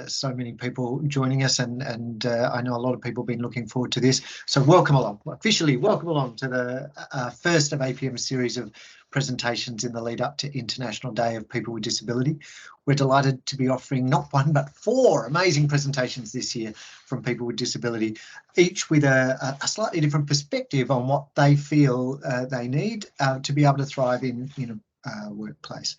so many people joining us, and I know a lot of people have been looking forward to this. So welcome along, officially welcome along to the first of APM's series of presentations in the lead up to International Day of People with Disability. We're delighted to be offering not one but 4 amazing presentations this year from people with disability, each with a slightly different perspective on what they feel they need to be able to thrive in a workplace.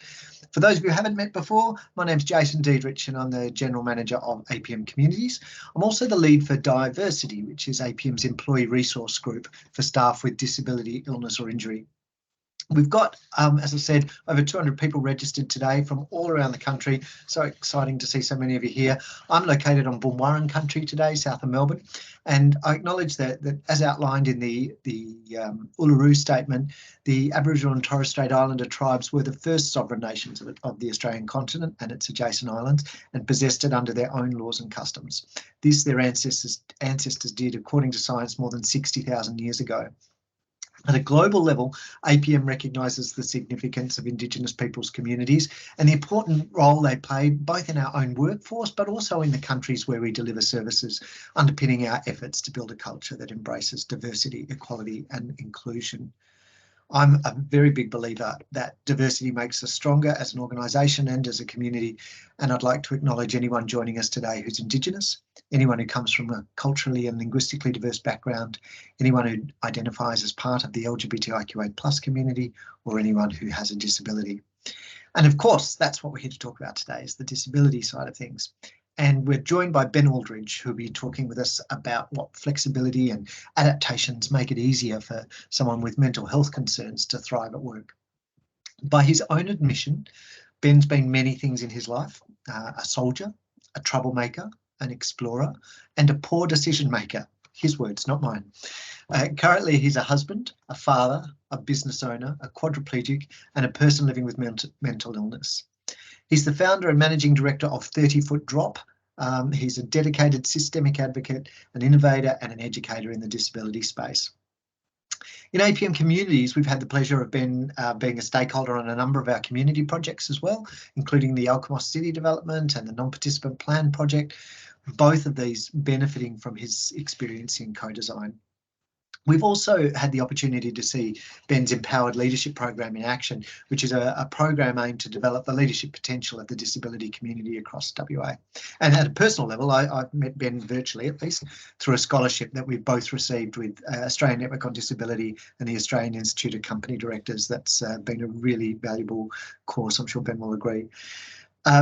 For those of you who haven't met before, my name's Jason Diedrich and I'm the General Manager of APM Communities. I'm also the lead for Diversity, which is APM's employee resource group for staff with disability, illness or injury. We've got, as I said, over 200 people registered today from all around the country. So exciting to see so many of you here. I'm located on Boonwurrung country today, south of Melbourne, and I acknowledge that as outlined in the Uluru Statement, the Aboriginal and Torres Strait Islander tribes were the first sovereign nations of the Australian continent and its adjacent islands, and possessed it under their own laws and customs. This their ancestors did, according to science, more than 60,000 years ago. At a global level, APM recognises the significance of Indigenous peoples' communities and the important role they play both in our own workforce but also in the countries where we deliver services, underpinning our efforts to build a culture that embraces diversity, equality and inclusion. I'm a very big believer that diversity makes us stronger as an organisation and as a community, and I'd like to acknowledge anyone joining us today who's Indigenous, anyone who comes from a culturally and linguistically diverse background, anyone who identifies as part of the LGBTIQA+ community, or anyone who has a disability. And of course, that's what we're here to talk about today, is the disability side of things. And we're joined by Ben Aldridge, who'll be talking with us about what flexibility and adaptations make it easier for someone with mental health concerns to thrive at work. By his own admission, Ben's been many things in his life: a soldier, a troublemaker, an explorer, and a poor decision maker. His words, not mine. Currently, he's a husband, a father, a business owner, a quadriplegic, and a person living with mental illness. He's the founder and managing director of 30 Foot Drop. He's a dedicated systemic advocate, an innovator and an educator in the disability space. In APM Communities, we've had the pleasure of Ben being a stakeholder on a number of our community projects as well, including the Alkimos City development and the non-participant plan project, both of these benefiting from his experience in co-design. We've also had the opportunity to see Ben's Empowered Leadership Program in action, which is a program aimed to develop the leadership potential of the disability community across WA. And at a personal level, I've met Ben virtually, at least, through a scholarship that we've both received with Australian Network on Disability and the Australian Institute of Company Directors. That's been a really valuable course. I'm sure Ben will agree.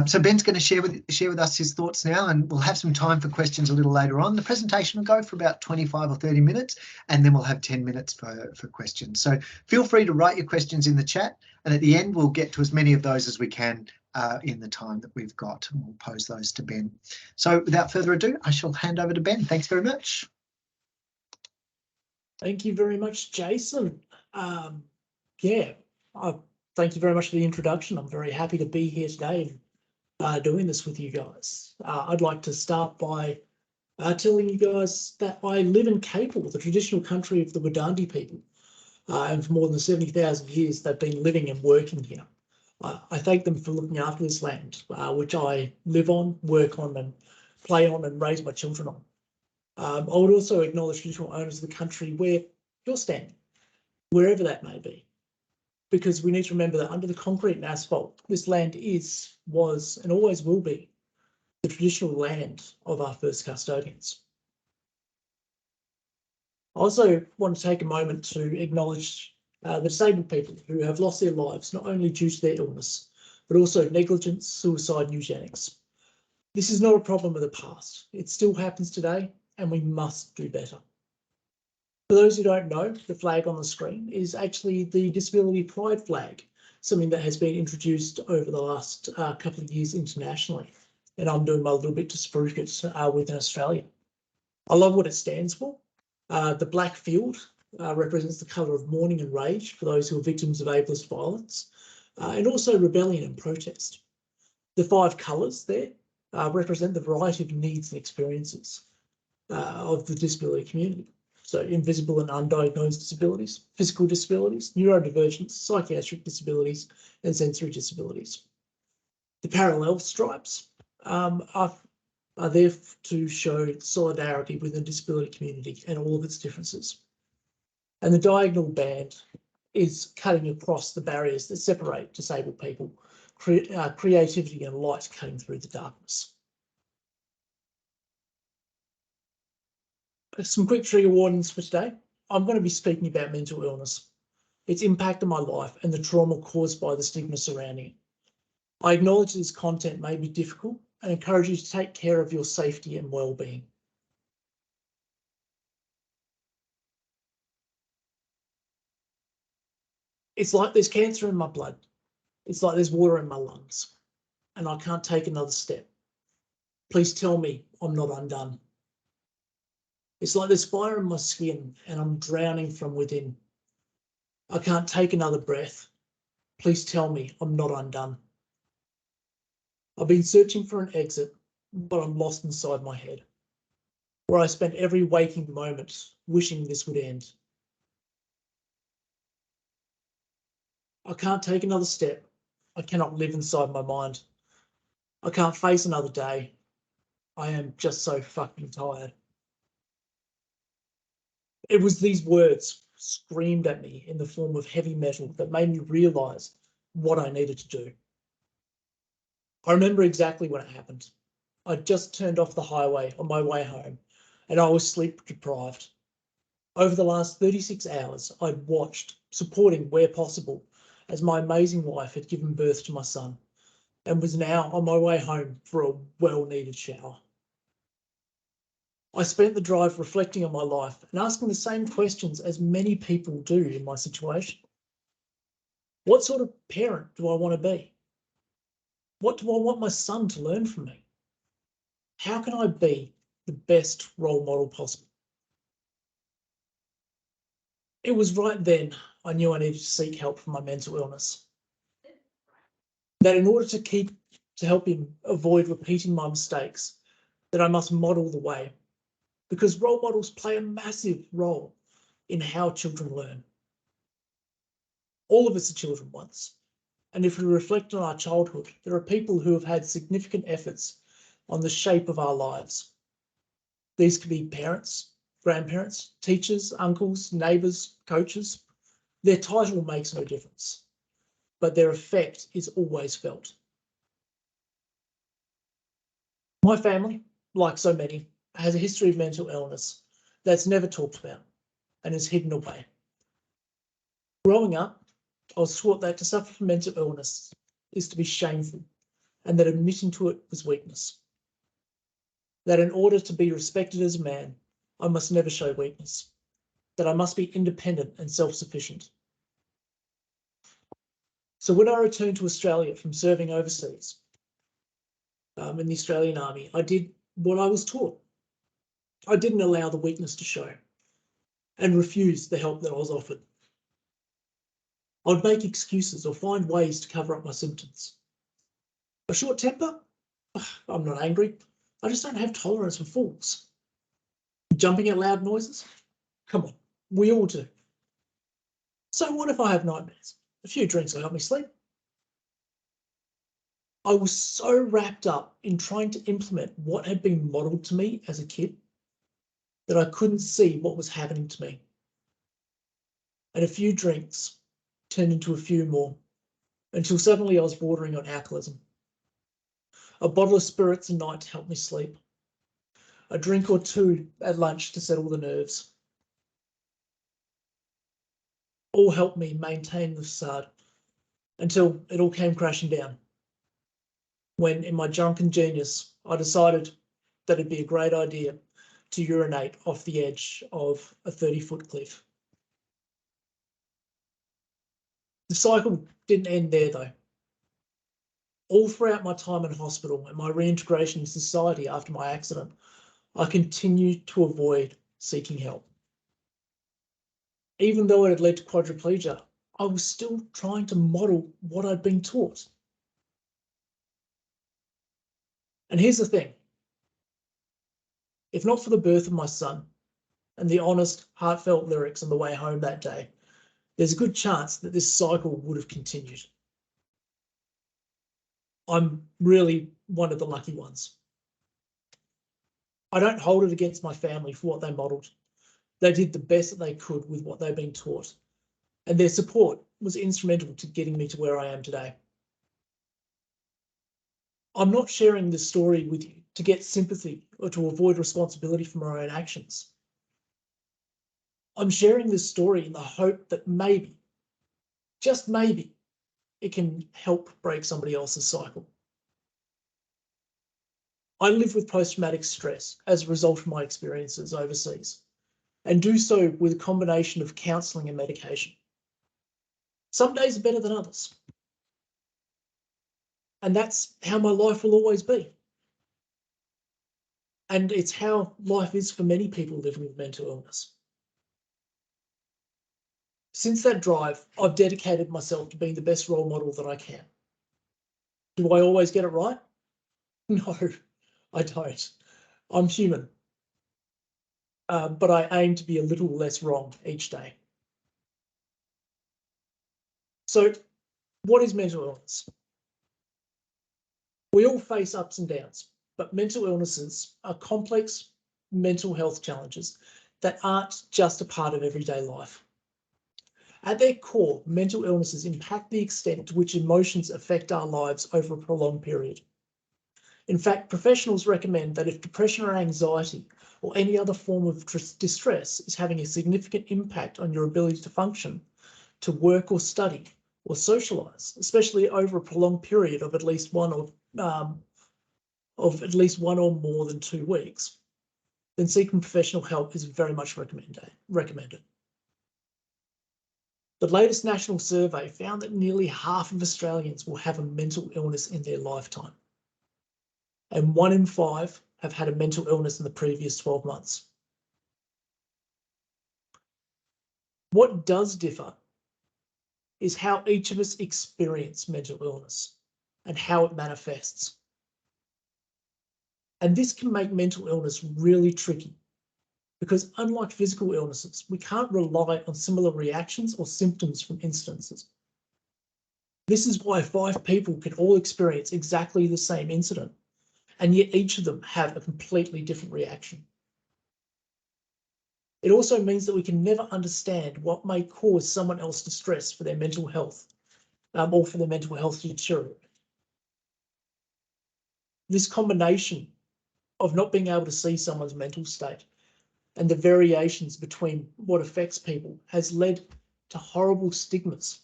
So Ben's going to share with us his thoughts now, and we'll have some time for questions a little later on. The presentation will go for about 25 or 30 minutes, and then we'll have 10 minutes for questions. So feel free to write your questions in the chat, and at the end we'll get to as many of those as we can in the time that we've got, and we'll pose those to Ben. So without further ado, I shall hand over to Ben. Thanks very much. Thank you very much, Jason. Thank you very much for the introduction. I'm very happy to be here today doing this with you guys. I'd like to start by telling you guys that I live in Capel, the traditional country of the Wadandi people, and for more than 70,000 years they've been living and working here. I thank them for looking after this land, which I live on, work on and play on and raise my children on. I would also acknowledge traditional owners of the country where you're standing, wherever that may be, because we need to remember that under the concrete and asphalt, this land was and always will be the traditional land of our first custodians. I also want to take a moment to acknowledge the disabled people who have lost their lives, not only due to their illness, but also negligence, suicide and eugenics. This is not a problem of the past. It still happens today, and we must do better. For those who don't know, the flag on the screen is actually the Disability Pride flag, something that has been introduced over the last couple of years internationally, and I'm doing my little bit to spruik it within Australia. I love what it stands for. The black field represents the colour of mourning and rage for those who are victims of ableist violence, and also rebellion and protest. The 5 colours there represent the variety of needs and experiences of the disability community. So invisible and undiagnosed disabilities, physical disabilities, neurodivergence, psychiatric disabilities, and sensory disabilities. The parallel stripes are there to show solidarity within the disability community and all of its differences. And the diagonal band is cutting across the barriers that separate disabled people, creativity and light cutting through the darkness. Some quick trigger warnings for today. I'm going to be speaking about mental illness, its impact on my life and the trauma caused by the stigma surrounding it. I acknowledge this content may be difficult and encourage you to take care of your safety and well-being. It's like there's cancer in my blood. It's like there's water in my lungs and I can't take another step. Please tell me I'm not undone. It's like there's fire in my skin and I'm drowning from within. I can't take another breath. Please tell me I'm not undone. I've been searching for an exit, but I'm lost inside my head, where I spent every waking moment wishing this would end. I can't take another step. I cannot live inside my mind. I can't face another day. I am just so fucking tired. It was these words screamed at me in the form of heavy metal that made me realise what I needed to do. I remember exactly when it happened. I'd just turned off the highway on my way home and I was sleep deprived. Over the last 36 hours, I'd watched, supporting where possible, as my amazing wife had given birth to my son and was now on my way home for a well-needed shower. I spent the drive reflecting on my life and asking the same questions as many people do in my situation. What sort of parent do I want to be? What do I want my son to learn from me? How can I be the best role model possible? It was right then I knew I needed to seek help for my mental illness. That in order to help him avoid repeating my mistakes, that I must model the way, because role models play a massive role in how children learn. All of us are children once, and if we reflect on our childhood, there are people who have had significant efforts on the shape of our lives. These could be parents, grandparents, teachers, uncles, neighbours, coaches. Their title makes no difference, but their effect is always felt. My family, like so many, has a history of mental illness that's never talked about and is hidden away. Growing up, I was taught that to suffer from mental illness is to be shameful and that admitting to it was weakness. That in order to be respected as a man, I must never show weakness, that I must be independent and self-sufficient. So when I returned to Australia from serving overseas in the Australian Army, I did what I was taught. I didn't allow the weakness to show and refused the help that I was offered. I'd make excuses or find ways to cover up my symptoms. A short temper? I'm not angry. I just don't have tolerance for fools. Jumping at loud noises? Come on, we all do. So what if I have nightmares? A few drinks will help me sleep. I was so wrapped up in trying to implement what had been modelled to me as a kid that I couldn't see what was happening to me. And a few drinks turned into a few more until suddenly I was bordering on alcoholism. A bottle of spirits a night to help me sleep. A drink or two at lunch to settle the nerves. All helped me maintain the facade until it all came crashing down. When, in my drunken genius, I decided that it'd be a great idea to urinate off the edge of a 30-foot cliff. The cycle didn't end there, though. All throughout my time in hospital and my reintegration in society after my accident, I continued to avoid seeking help. Even though it had led to quadriplegia, I was still trying to model what I'd been taught. And here's the thing. If not for the birth of my son and the honest, heartfelt lyrics on the way home that day, there's a good chance that this cycle would have continued. I'm really one of the lucky ones. I don't hold it against my family for what they modelled. They did the best that they could with what they've been taught, and their support was instrumental to getting me to where I am today. I'm not sharing this story with you to get sympathy or to avoid responsibility for my own actions. I'm sharing this story in the hope that maybe, just maybe, it can help break somebody else's cycle. I live with post-traumatic stress as a result of my experiences overseas, and do so with a combination of counselling and medication. Some days are better than others. And that's how my life will always be. And it's how life is for many people living with mental illness. Since that drive, I've dedicated myself to being the best role model that I can. Do I always get it right? No, I don't. I'm human. But I aim to be a little less wrong each day. So, what is mental illness? We all face ups and downs, but mental illnesses are complex mental health challenges that aren't just a part of everyday life. At their core, mental illnesses impact the extent to which emotions affect our lives over a prolonged period. In fact, professionals recommend that if depression or anxiety or any other form of distress is having a significant impact on your ability to function, to work or study or socialise, especially over a prolonged period of at least one or more than 2 weeks, then seeking professional help is very much recommended. The latest national survey found that nearly half of Australians will have a mental illness in their lifetime, and 1 in 5 have had a mental illness in the previous 12 months. What does differ is how each of us experience mental illness and how it manifests. And this can make mental illness really tricky because unlike physical illnesses, we can't rely on similar reactions or symptoms from instances. This is why 5 people can all experience exactly the same incident, and yet each of them have a completely different reaction. It also means that we can never understand what may cause someone else distress for their mental health, or for their mental health to deteriorate. This combination of not being able to see someone's mental state and the variations between what affects people has led to horrible stigmas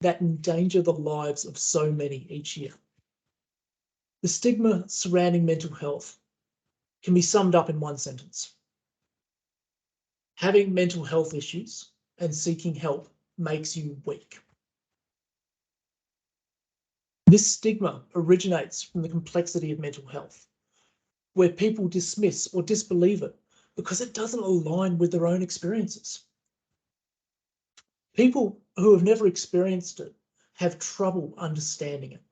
that endanger the lives of so many each year. The stigma surrounding mental health can be summed up in one sentence. Having mental health issues and seeking help makes you weak. This stigma originates from the complexity of mental health, where people dismiss or disbelieve it because it doesn't align with their own experiences. People who have never experienced it have trouble understanding it.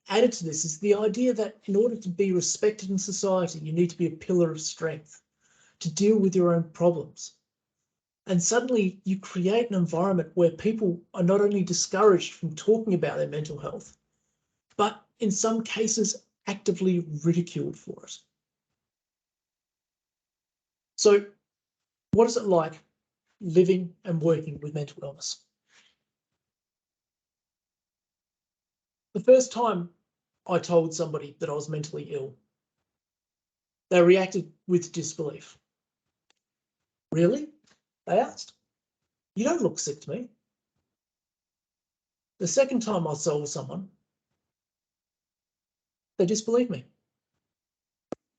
Added to this is the idea that in order to be respected in society, you need to be a pillar of strength to deal with your own problems. And suddenly you create an environment where people are not only discouraged from talking about their mental health, but in some cases actively ridiculed for it. So what is it like living and working with mental illness? The first time I told somebody that I was mentally ill, they reacted with disbelief. Really? They asked. You don't look sick to me. The second time I saw someone, they disbelieved me.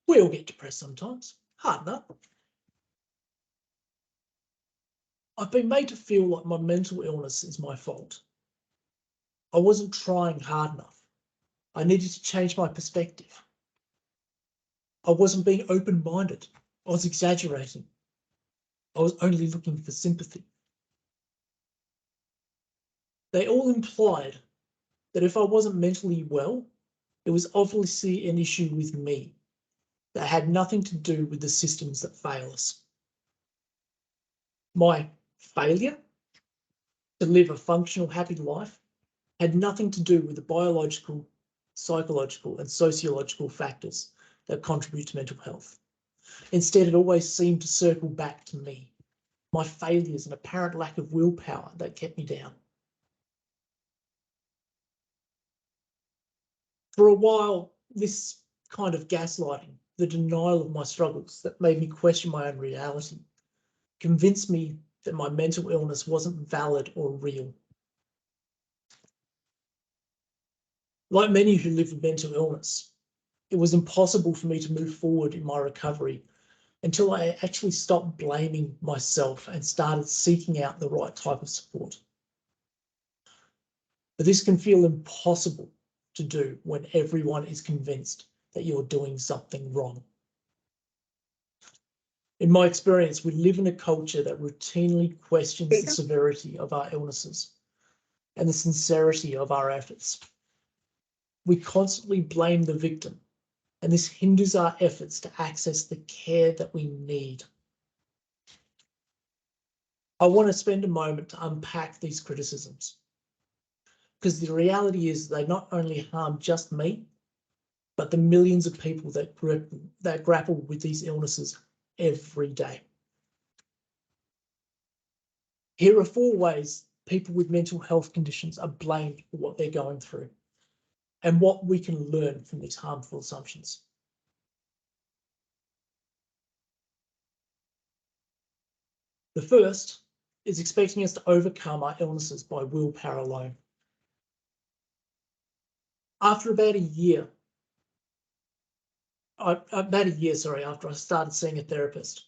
We all get depressed sometimes. Hard enough. I've been made to feel like my mental illness is my fault. I wasn't trying hard enough. I needed to change my perspective. I wasn't being open-minded. I was exaggerating. I was only looking for sympathy. They all implied that if I wasn't mentally well, it was obviously an issue with me that had nothing to do with the systems that fail us. My failure to live a functional, happy life had nothing to do with the biological, psychological, and sociological factors that contribute to mental health. Instead, it always seemed to circle back to me, my failures and apparent lack of willpower that kept me down. For a while, this kind of gaslighting, the denial of my struggles that made me question my own reality, convinced me that my mental illness wasn't valid or real. Like many who live with mental illness, it was impossible for me to move forward in my recovery until I actually stopped blaming myself and started seeking out the right type of support. But this can feel impossible to do when everyone is convinced that you're doing something wrong. In my experience, we live in a culture that routinely questions the severity of our illnesses and the sincerity of our efforts. We constantly blame the victim, and this hinders our efforts to access the care that we need. I want to spend a moment to unpack these criticisms, because the reality is they not only harm just me, but the millions of people that grapple with these illnesses every day. Here are 4 ways people with mental health conditions are blamed for what they're going through, and what we can learn from these harmful assumptions. The first is expecting us to overcome our illnesses by willpower alone. After about a year, after I started seeing a therapist,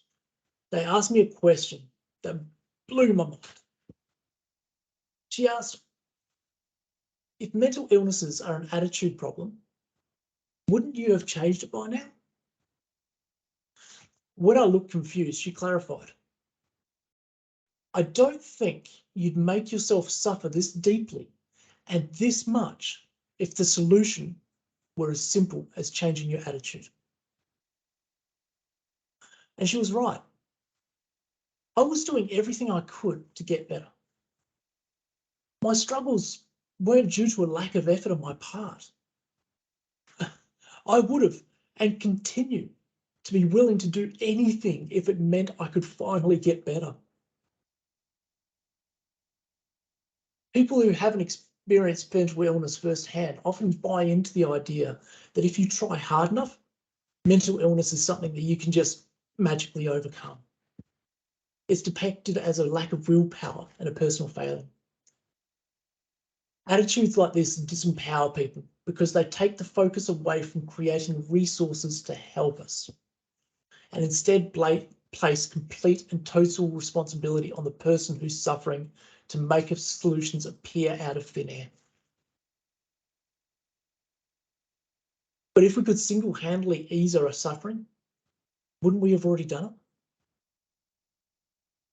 they asked me a question that blew my mind. She asked, if mental illnesses are an attitude problem, wouldn't you have changed it by now? When I looked confused, she clarified, I don't think you'd make yourself suffer this deeply and this much if the solution were as simple as changing your attitude. And she was right. I was doing everything I could to get better. My struggles weren't due to a lack of effort on my part. I would have and continue to be willing to do anything if it meant I could finally get better. People who haven't experienced mental illness firsthand often buy into the idea that if you try hard enough, mental illness is something that you can just magically overcome. It's depicted as a lack of willpower and a personal failing. Attitudes like this disempower people because they take the focus away from creating resources to help us, and instead place complete and total responsibility on the person who's suffering to make solutions appear out of thin air. But if we could single-handedly ease our suffering, wouldn't we have already done it?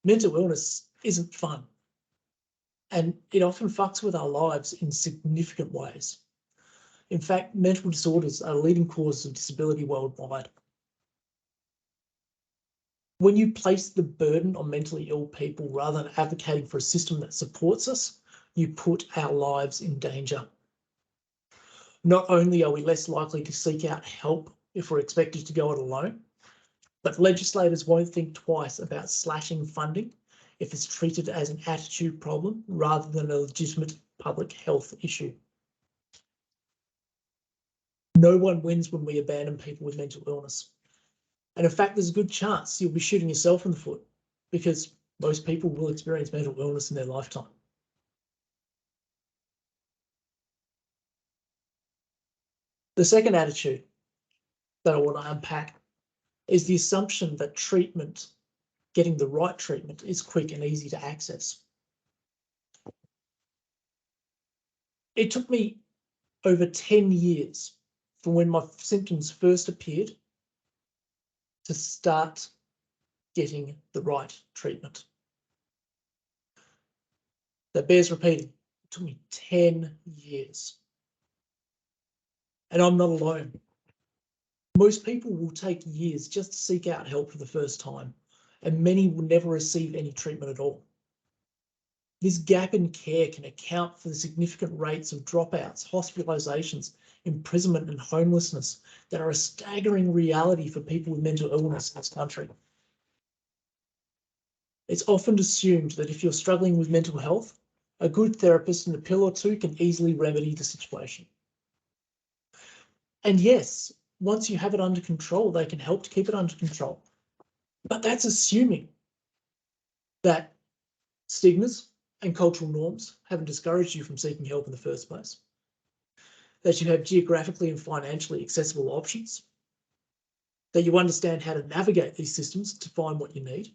Mental illness isn't fun, and it often fucks with our lives in significant ways. In fact, mental disorders are a leading cause of disability worldwide. When you place the burden on mentally ill people rather than advocating for a system that supports us, you put our lives in danger. Not only are we less likely to seek out help if we're expected to go it alone, but legislators won't think twice about slashing funding if it's treated as an attitude problem rather than a legitimate public health issue. No one wins when we abandon people with mental illness. And in fact, there's a good chance you'll be shooting yourself in the foot because most people will experience mental illness in their lifetime. The second attitude that I want to unpack is the assumption that treatment, getting the right treatment, is quick and easy to access. It took me over 10 years from when my symptoms first appeared to start getting the right treatment. That bears repeating. It took me 10 years. And I'm not alone. Most people will take years just to seek out help for the first time, and many will never receive any treatment at all. This gap in care can account for the significant rates of dropouts, hospitalizations, imprisonment and homelessness that are a staggering reality for people with mental illness in this country. It's often assumed that if you're struggling with mental health, a good therapist and a pill or two can easily remedy the situation. And yes, once you have it under control, they can help to keep it under control. But that's assuming that stigmas and cultural norms haven't discouraged you from seeking help in the first place, that you have geographically and financially accessible options, that you understand how to navigate these systems to find what you need,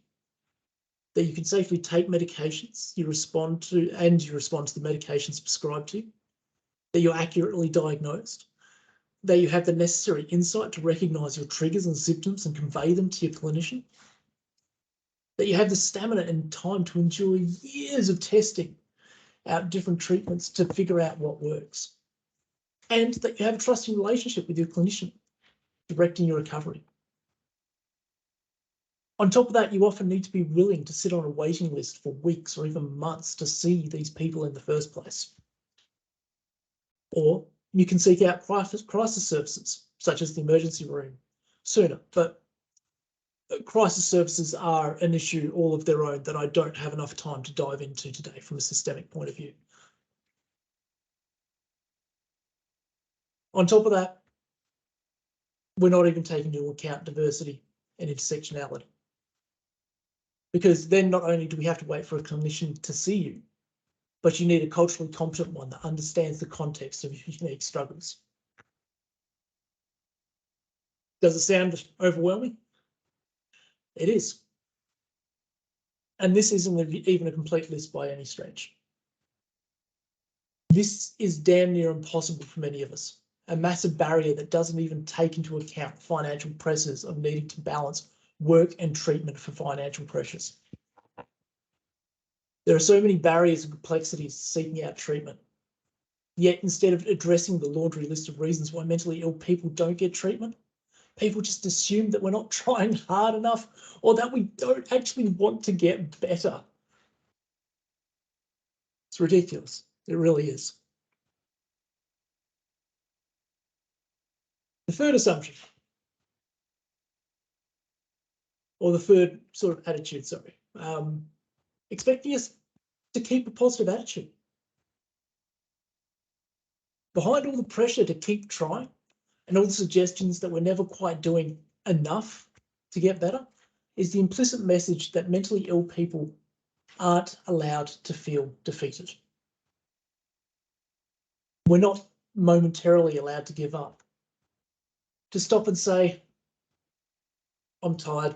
that you can safely take medications you respond to the medications prescribed to you, that you're accurately diagnosed, that you have the necessary insight to recognise your triggers and symptoms and convey them to your clinician, that you have the stamina and time to endure years of testing out different treatments to figure out what works, and that you have a trusting relationship with your clinician directing your recovery. On top of that, you often need to be willing to sit on a waiting list for weeks or even months to see these people in the first place. Or you can seek out crisis services, such as the emergency room, sooner. But crisis services are an issue all of their own that I don't have enough time to dive into today from a systemic point of view. On top of that, we're not even taking into account diversity and intersectionality. Because then not only do we have to wait for a clinician to see you, but you need a culturally competent one that understands the context of your unique struggles. Does it sound overwhelming? It is. And this isn't even a complete list by any stretch. This is damn near impossible for many of us, a massive barrier that doesn't even take into account financial pressures of needing to balance work and treatment for financial pressures. There are so many barriers and complexities seeking out treatment. Yet instead of addressing the laundry list of reasons why mentally ill people don't get treatment, people just assume that we're not trying hard enough or that we don't actually want to get better. It's ridiculous. It really is. The third assumption, or the third sort of attitude, sorry, expecting us to keep a positive attitude. Behind all the pressure to keep trying and all the suggestions that we're never quite doing enough to get better is the implicit message that mentally ill people aren't allowed to feel defeated. We're not momentarily allowed to give up, to stop and say, I'm tired.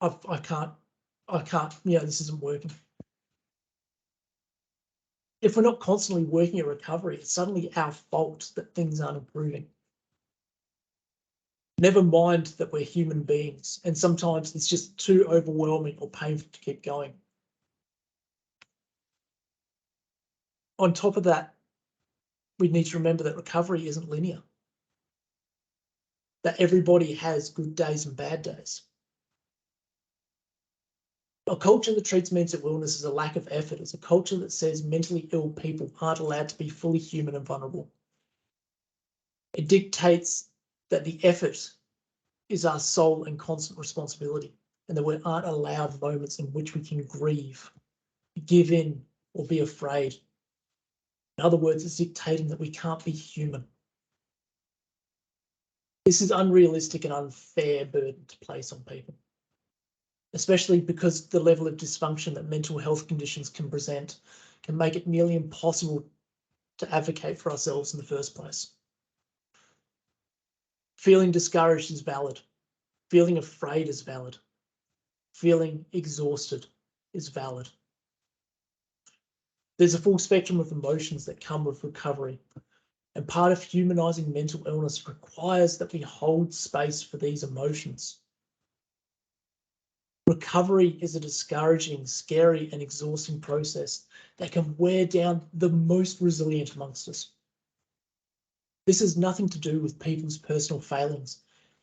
I can't, this isn't working. If we're not constantly working at recovery, it's suddenly our fault that things aren't improving. Never mind that we're human beings and sometimes it's just too overwhelming or painful to keep going. On top of that, we need to remember that recovery isn't linear, that everybody has good days and bad days. A culture that treats mental illness as a lack of effort is a culture that says mentally ill people aren't allowed to be fully human and vulnerable. It dictates that the effort is our sole and constant responsibility, and that we aren't allowed moments in which we can grieve, give in, or be afraid. In other words, it's dictating that we can't be human. This is unrealistic and unfair burden to place on people, especially because the level of dysfunction that mental health conditions can present can make it nearly impossible to advocate for ourselves in the first place. Feeling discouraged is valid. Feeling afraid is valid. Feeling exhausted is valid. There's a full spectrum of emotions that come with recovery, and part of humanising mental illness requires that we hold space for these emotions. Recovery is a discouraging, scary, and exhausting process that can wear down the most resilient amongst us. This has nothing to do with people's personal failings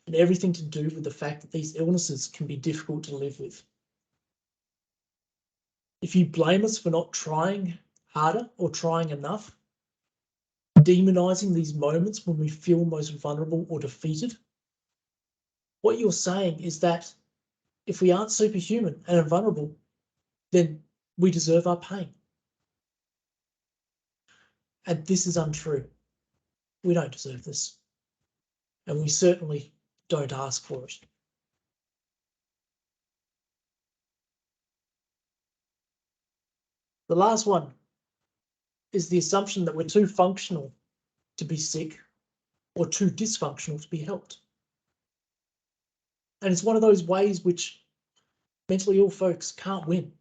and everything to do with the fact that these illnesses can be difficult to live with. If you blame us for not trying harder or trying enough, demonizing these moments when we feel most vulnerable or defeated, what you're saying is that if we aren't superhuman and invulnerable, then we deserve our pain. And this is untrue. We don't deserve this. And we certainly don't ask for it. The last one is the assumption that we're too functional to be sick or too dysfunctional to be helped. And it's one of those ways which mentally ill folks can't win.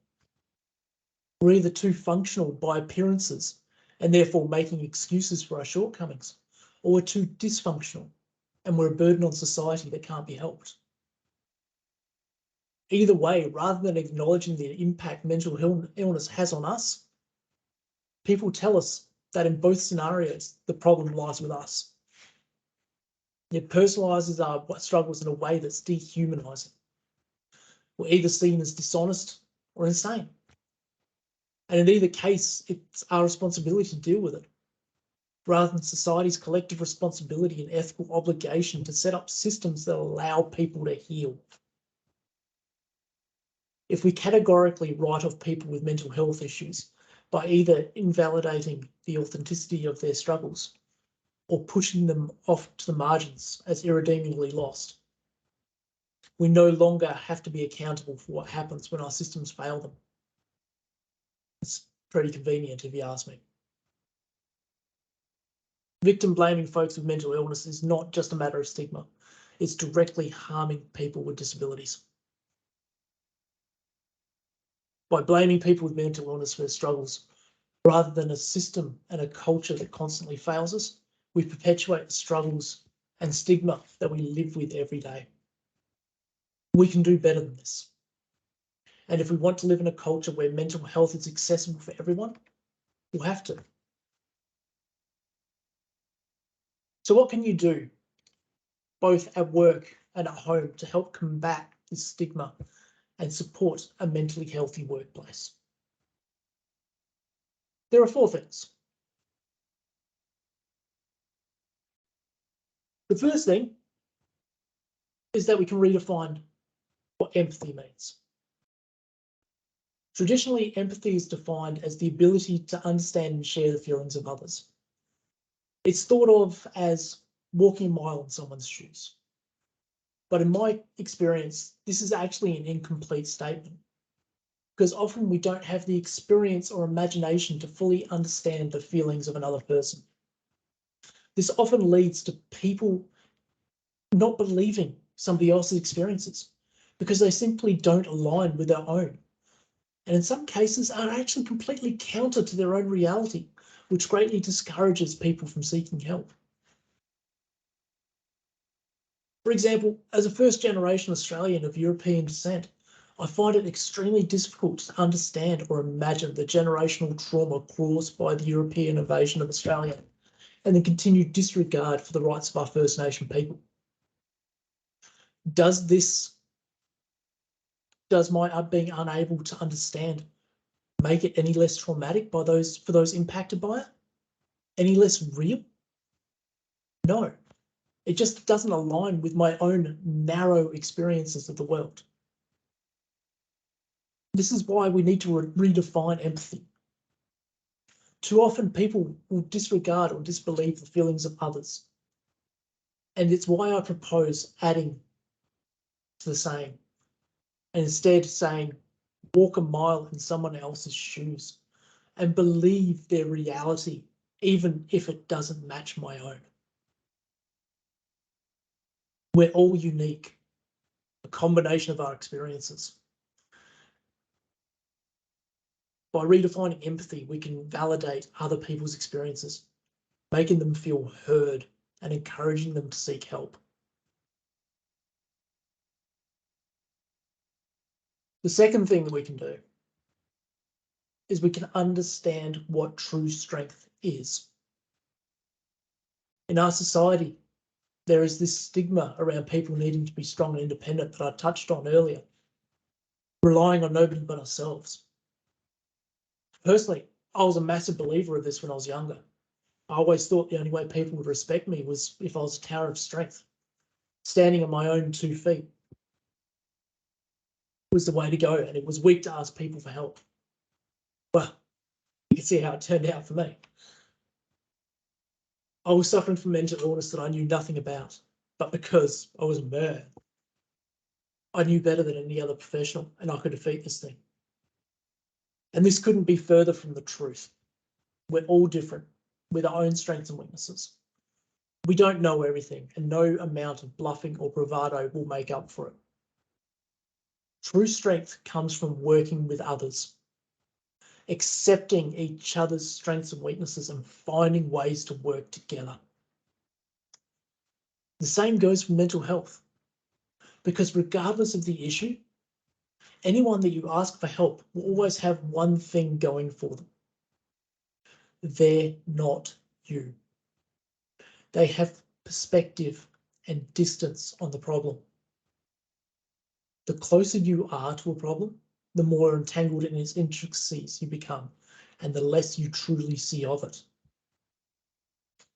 We're either too functional by appearances and therefore making excuses for our shortcomings, or we're too dysfunctional and we're a burden on society that can't be helped. Either way, rather than acknowledging the impact mental illness has on us, people tell us that in both scenarios, the problem lies with us. It personalises our struggles in a way that's dehumanising. We're either seen as dishonest or insane. And in either case, it's our responsibility to deal with it, rather than society's collective responsibility and ethical obligation to set up systems that allow people to heal. If we categorically write off people with mental health issues by either invalidating the authenticity of their struggles or pushing them off to the margins as irredeemably lost, we no longer have to be accountable for what happens when our systems fail them. It's pretty convenient if you ask me. Victim blaming folks with mental illness is not just a matter of stigma. It's directly harming people with disabilities. By blaming people with mental illness for their struggles, rather than a system and a culture that constantly fails us, we perpetuate the struggles and stigma that we live with every day. We can do better than this. And if we want to live in a culture where mental health is accessible for everyone, we'll have to. So what can you do, both at work and at home, to help combat this stigma and support a mentally healthy workplace? There are 4 things. The first thing is that we can redefine what empathy means. Traditionally, empathy is defined as the ability to understand and share the feelings of others. It's thought of as walking a mile in someone's shoes. But in my experience, this is actually an incomplete statement, because often we don't have the experience or imagination to fully understand the feelings of another person. This often leads to people not believing somebody else's experiences because they simply don't align with their own. And in some cases are actually completely counter to their own reality, which greatly discourages people from seeking help. For example, as a first-generation Australian of European descent, I find it extremely difficult to understand or imagine the generational trauma caused by the European invasion of Australia and the continued disregard for the rights of our First Nation people. Does my being unable to understand make it any less traumatic for those impacted by it? Any less real? No, it just doesn't align with my own narrow experiences of the world. This is why we need to redefine empathy. Too often people will disregard or disbelieve the feelings of others. And it's why I propose adding to the saying, and instead saying, walk a mile in someone else's shoes and believe their reality, even if it doesn't match my own. We're all unique, a combination of our experiences. By redefining empathy, we can validate other people's experiences, making them feel heard and encouraging them to seek help. The second thing that we can do is we can understand what true strength is. In our society, there is this stigma around people needing to be strong and independent that I touched on earlier, relying on nobody but ourselves. Personally, I was a massive believer of this when I was younger. I always thought the only way people would respect me was if I was a tower of strength. Standing on my own 2 feet was the way to go, and it was weak to ask people for help. Well, you can see how it turned out for me. I was suffering from mental illness that I knew nothing about, but because I was a man, I knew better than any other professional, and I could defeat this thing. And this couldn't be further from the truth. We're all different with our own strengths and weaknesses. We don't know everything, and no amount of bluffing or bravado will make up for it. True strength comes from working with others, accepting each other's strengths and weaknesses and finding ways to work together. The same goes for mental health, because regardless of the issue, anyone that you ask for help will always have one thing going for them. They're not you. They have perspective and distance on the problem. The closer you are to a problem, the more entangled in its intricacies you become, and the less you truly see of it.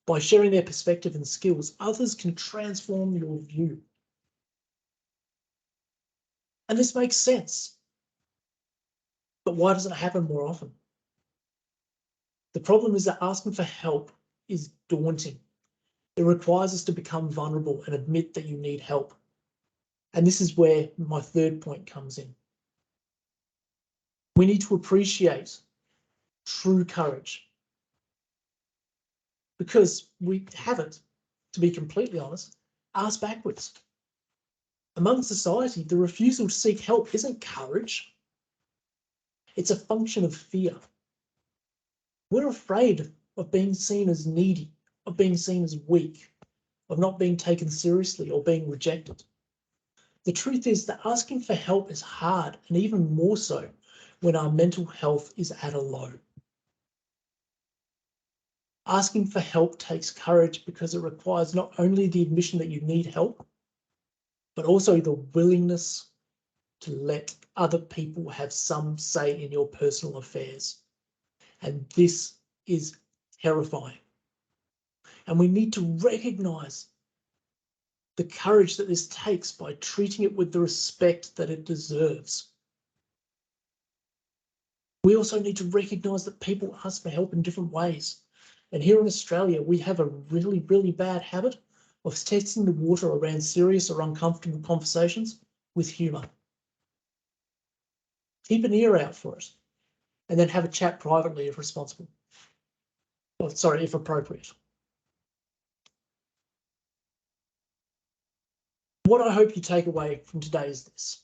By sharing their perspective and skills, others can transform your view. And this makes sense. But why doesn't it happen more often? The problem is that asking for help is daunting. It requires us to become vulnerable and admit that you need help. And this is where my third point comes in. We need to appreciate true courage, because we haven't, to be completely honest, asked backwards. Among society, the refusal to seek help isn't courage. It's a function of fear. We're afraid of being seen as needy, of being seen as weak, of not being taken seriously or being rejected. The truth is that asking for help is hard, and even more so when our mental health is at a low. Asking for help takes courage because it requires not only the admission that you need help, but also the willingness to let other people have some say in your personal affairs. And this is terrifying. And we need to recognize the courage that this takes by treating it with the respect that it deserves. We also need to recognize that people ask for help in different ways. And here in Australia, we have a really, really bad habit of testing the water around serious or uncomfortable conversations with humour. Keep an ear out for it, and then have a chat privately if responsible. Oh, sorry, if appropriate. What I hope you take away from today is this.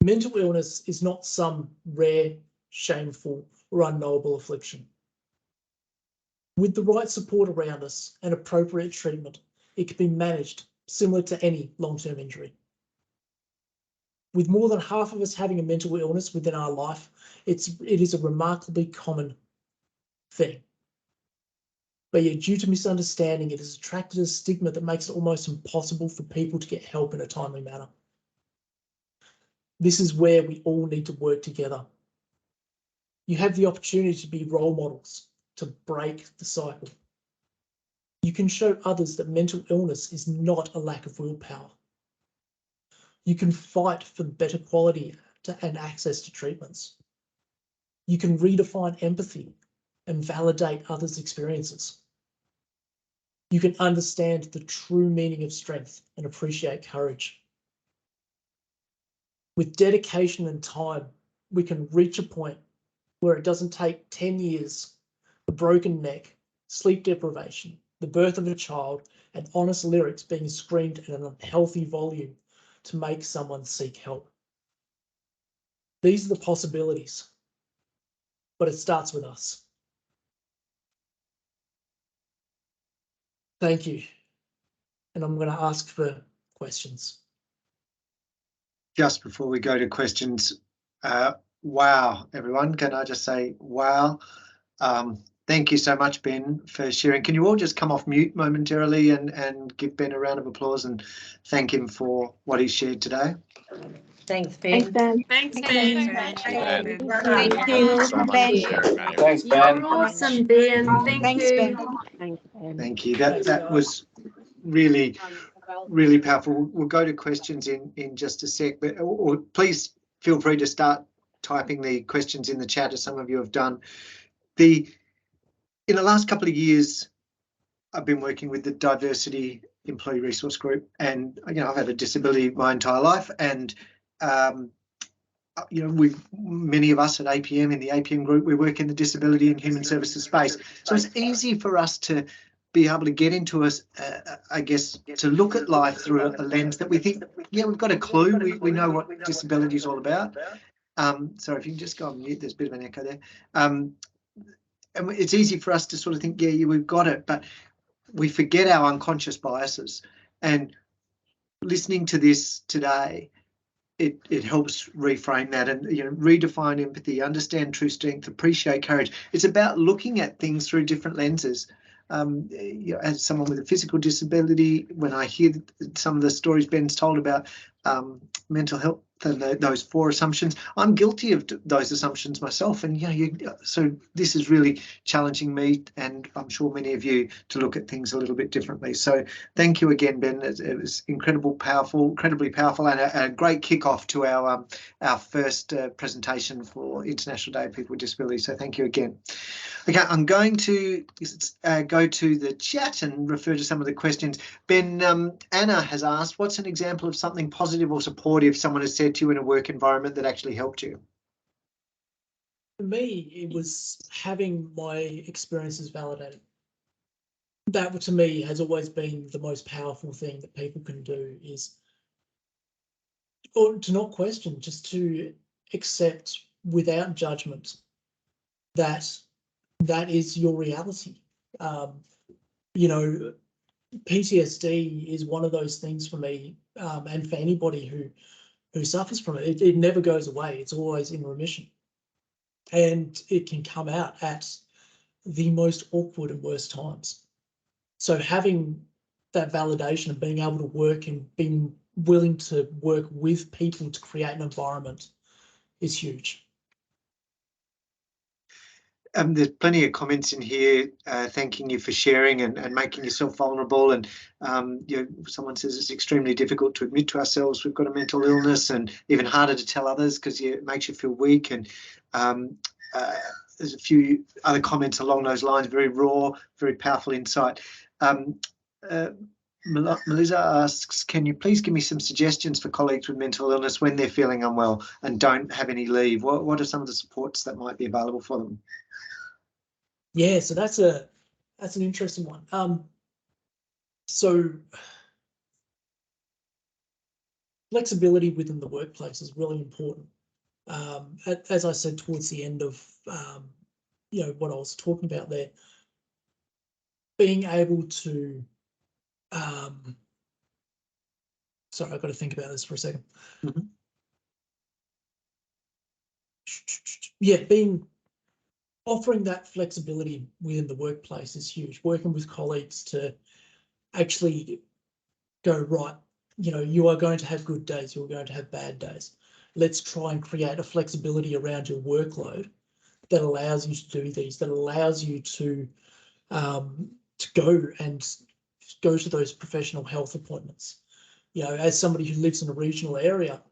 Mental illness is not some rare, shameful, or unknowable affliction. With the right support around us and appropriate treatment, it can be managed similar to any long-term injury. With more than half of us having a mental illness within our life, it is a remarkably common thing. But yet, due to misunderstanding, it has attracted a stigma that makes it almost impossible for people to get help in a timely manner. This is where we all need to work together. You have the opportunity to be role models, to break the cycle. You can show others that mental illness is not a lack of willpower. You can fight for better quality and access to treatments. You can redefine empathy and validate others' experiences. You can understand the true meaning of strength and appreciate courage. With dedication and time, we can reach a point where it doesn't take 10 years, a broken neck, sleep deprivation, the birth of a child, and honest lyrics being screamed at an unhealthy volume to make someone seek help. These are the possibilities, but it starts with us. Thank you. And I'm going to ask for questions. Just before we go to questions, wow, everyone, can I just say wow? Thank you so much, Ben, for sharing. Can you all just come off mute momentarily and give Ben a round of applause and thank him for what he shared today? Thanks, Ben. Thanks, Ben. Thanks, Ben. Thank you, Ben. Thanks, Ben. You're awesome, Ben. Thank you. Thank you. That was really powerful. We'll go to questions in just a sec, but or please feel free to start typing the questions in the chat, as some of you have done. In the last couple of years, I've been working with the Diversity Employee Resource Group, and I've had a disability my entire life, and many of us at APM, in the APM group, we work in the disability and human services space. So it's easy for us to be able to get into I guess, to look at life through a lens that we think, we've got a clue, we know what disability is all about. Sorry, if you can just go on mute, there's a bit of an echo there. And it's easy for us to sort of think, we've got it, but we forget our unconscious biases. And listening to this today, it helps reframe that and redefine empathy, understand true strength, appreciate courage. It's about looking at things through different lenses. As someone with a physical disability, when I hear some of the stories Ben's told about mental health and those 4 assumptions, I'm guilty of those assumptions myself, and so this is really challenging me, and I'm sure many of you, to look at things a little bit differently. So thank you again, Ben. It was incredibly powerful, and a great kickoff to our first presentation for International Day of People with Disabilities. So thank you again. Okay, I'm going to go to the chat and refer to some of the questions. Ben, Anna has asked, what's an example of something positive or supportive someone has said to you in a work environment that actually helped you? For me, it was having my experiences validated. That, to me, has always been the most powerful thing that people can do, is or to not question, just to accept without judgment that is your reality. PTSD is one of those things for me, and for anybody who suffers from it. It never goes away. It's always in remission, and it can come out at the most awkward and worst times. So having that validation and being able to work and being willing to work with people to create an environment is huge. There's plenty of comments in here thanking you for sharing and making yourself vulnerable. And someone says it's extremely difficult to admit to ourselves we've got a mental illness, and even harder to tell others because it makes you feel weak. And there's a few other comments along those lines, very raw, very powerful insight. Melissa asks, can you please give me some suggestions for colleagues with mental illness when they're feeling unwell and don't have any leave? What are some of the supports that might be available for them? Yeah, so that's an interesting one. So flexibility within the workplace is really important. As I said towards the end of what I was talking about there, being able to sorry, I've got to think about this for a second. Mm-hmm. Yeah, offering that flexibility within the workplace is huge. Working with colleagues to actually go, right, you are going to have good days, you're going to have bad days. Let's try and create a flexibility around your workload that allows you to do these, that allows you to go to those professional health appointments. As somebody who lives in a regional area,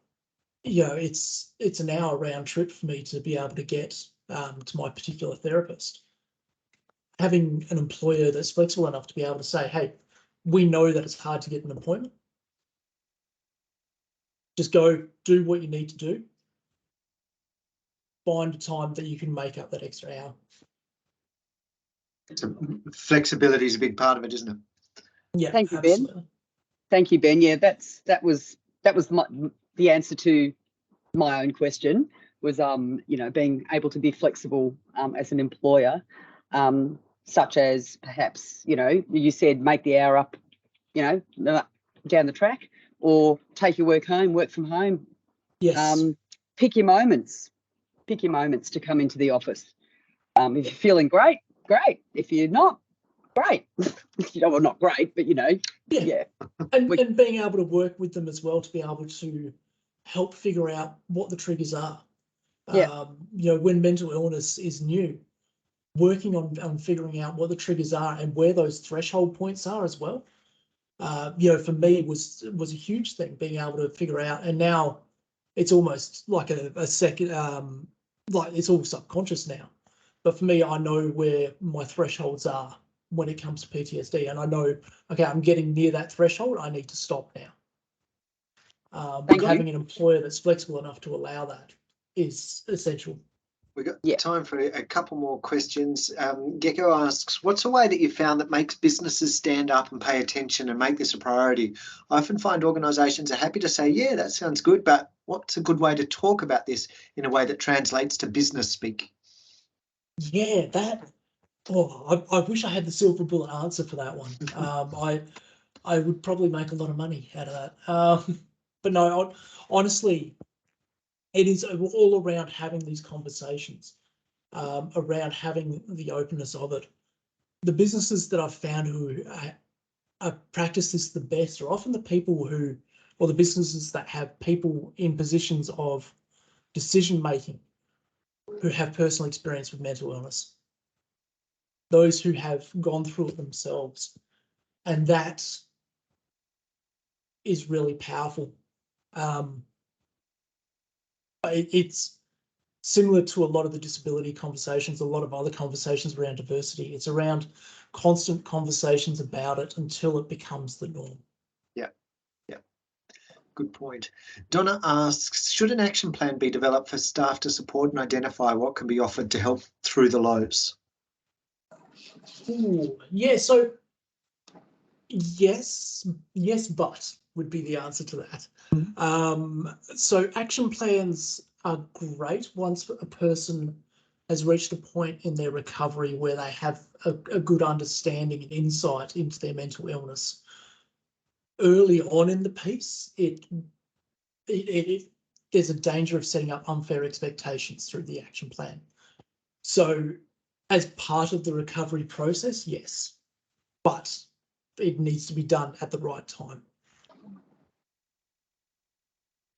it's an hour round trip for me to be able to get to my particular therapist. Having an employer that's flexible enough to be able to say, hey, we know that it's hard to get an appointment. Just go do what you need to do. Find a time that you can make up that extra hour. So flexibility is a big part of it, isn't it? Yeah, thank you, absolutely. Ben. Thank you, Ben. Yeah, that was the answer to my own question, was being able to be flexible as an employer, such as perhaps you said make the hour up down the track, or take your work from home. Yes. Pick your moments to come into the office. If you're feeling great. If you're not, great. Well, not great, but yeah. And being able to work with them as well, to be able to help figure out what the triggers are. Yeah. You know, when mental illness is new, working on figuring out what the triggers are and where those threshold points are as well. You know, for me was a huge thing, being able to figure out, and now it's almost like a second, like it's all subconscious now. But for me, I know where my thresholds are when it comes to PTSD, and I know, okay, I'm getting near that threshold, I need to stop now. Thank Having you. an employer that's flexible enough to allow that is essential. We've got Yeah. time for a couple more questions. Gecko asks, what's a way that you found that makes businesses stand up and pay attention and make this a priority? I often find organisations are happy to say, yeah, that sounds good, but what's a good way to talk about this in a way that translates to business speak? Yeah, that. Oh, I wish I had the silver bullet answer for that one. I would probably make a lot of money out of that. But no, honestly, it is all around having these conversations, around having the openness of it. The businesses that I've found who practice this the best are often the people who, or the businesses that have people in positions of decision making who have personal experience with mental illness. Those who have gone through it themselves. And that is really powerful. It's similar to a lot of the disability conversations, a lot of other conversations around diversity. It's around constant conversations about it until it becomes the norm. Yeah, yeah. Good point. Donna asks, should an action plan be developed for staff to support and identify what can be offered to help through the lows? Ooh, yeah, so yes, but would be the answer to that. So action plans are great once a person has reached a point in their recovery where they have a good understanding and insight into their mental illness. Early on in the piece, there's a danger of setting up unfair expectations through the action plan. So as part of the recovery process, yes, but it needs to be done at the right time.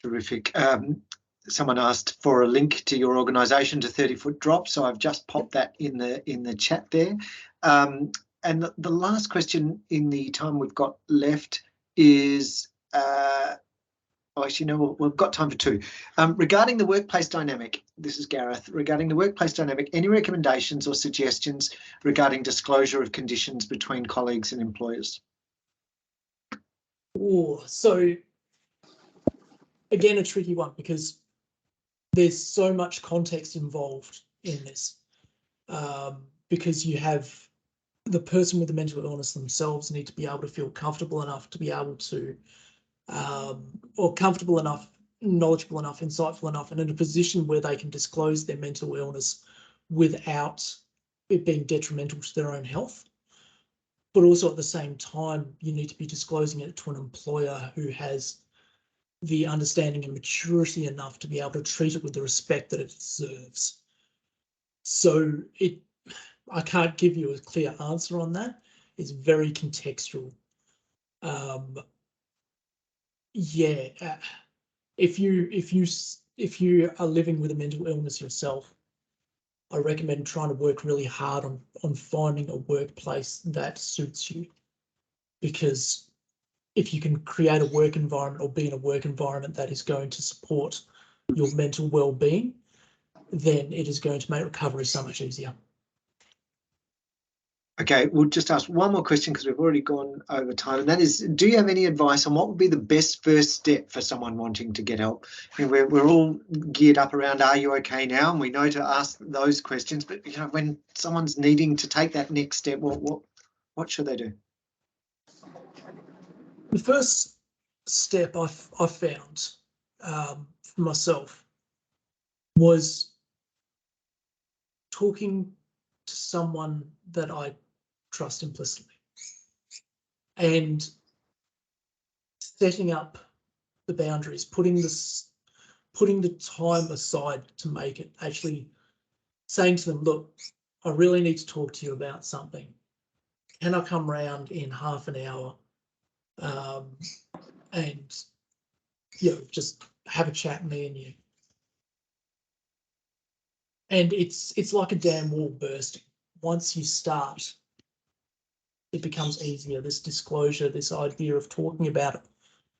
Terrific. Someone asked for a link to your organisation to 30-foot drop, so I've just popped that in the chat there. And the last question in the time we've got left is, actually, no, we've got time for two. Regarding the workplace dynamic, this is Gareth. Regarding the workplace dynamic, any recommendations or suggestions regarding disclosure of conditions between colleagues and employers? Oh, so again, a tricky one because there's so much context involved in this. Because you have the person with the mental illness themselves need to be able to feel comfortable enough to be able to, or comfortable enough, knowledgeable enough, insightful enough, and in a position where they can disclose their mental illness without it being detrimental to their own health. But also at the same time, you need to be disclosing it to an employer who has the understanding and maturity enough to be able to treat it with the respect that it deserves. So I can't give you a clear answer on that. It's very contextual. Yeah, if you are living with a mental illness yourself, I recommend trying to work really hard on finding a workplace that suits you, because if you can create a work environment or be in a work environment that is going to support your mental well-being, then it is going to make recovery so much easier. Okay, we'll just ask one more question because we've already gone over time, and that is, do you have any advice on what would be the best first step for someone wanting to get help? I mean, we're all geared up around, are you okay now? And we know to ask those questions, but you know, when someone's needing to take that next step, what should they do? The first step I found for myself was talking to someone that I trust implicitly and setting up the boundaries, putting the time aside to make it, actually saying to them, look, I really need to talk to you about something. Can I come round in half an hour? And you know, just have a chat, me and you. And it's like a dam wall bursting. Once you start, it becomes easier. This disclosure, this idea of talking about it.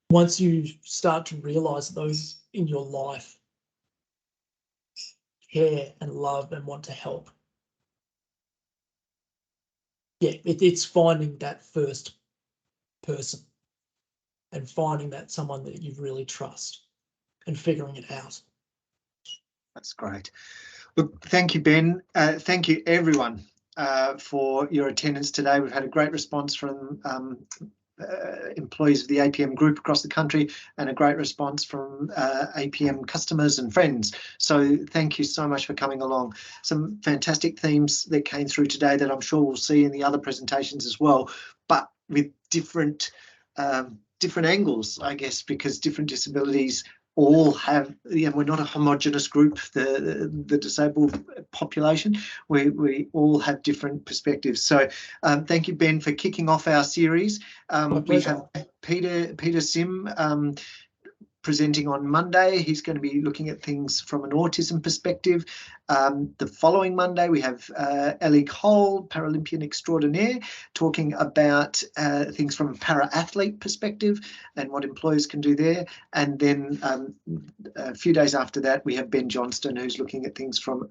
Once you start to realise those in your life care and love and want to help. Yeah, it's finding that first person and finding that someone that you really trust and figuring it out. That's great. Look, thank you, Ben. Thank you, everyone, for your attendance today. We've had a great response from employees of the APM group across the country and a great response from APM customers and friends. So thank you so much for coming along. Some fantastic themes that came through today that I'm sure we'll see in the other presentations as well, but with different angles, I guess, because different disabilities all have, we're not a homogenous group, the disabled population. We all have different perspectives. So thank you, Ben, for kicking off our series. We have Peter Sim presenting on Monday. He's going to be looking at things from an autism perspective. The following Monday, we have Ellie Cole, Paralympian extraordinaire, talking about things from a para-athlete perspective and what employers can do there. And then a few days after that, we have Ben Johnston, who's looking at things from,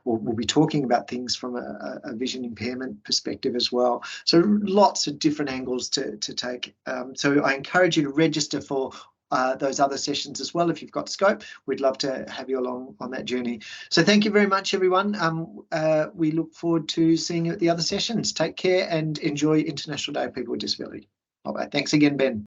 or will be talking about things from a vision impairment perspective as well. So lots of different angles to take. So I encourage you to register for those other sessions as well if you've got scope. We'd love to have you along on that journey. So thank you very much, everyone. We look forward to seeing you at the other sessions. Take care and enjoy International Day of People with Disability. Bye-bye. Thanks again, Ben.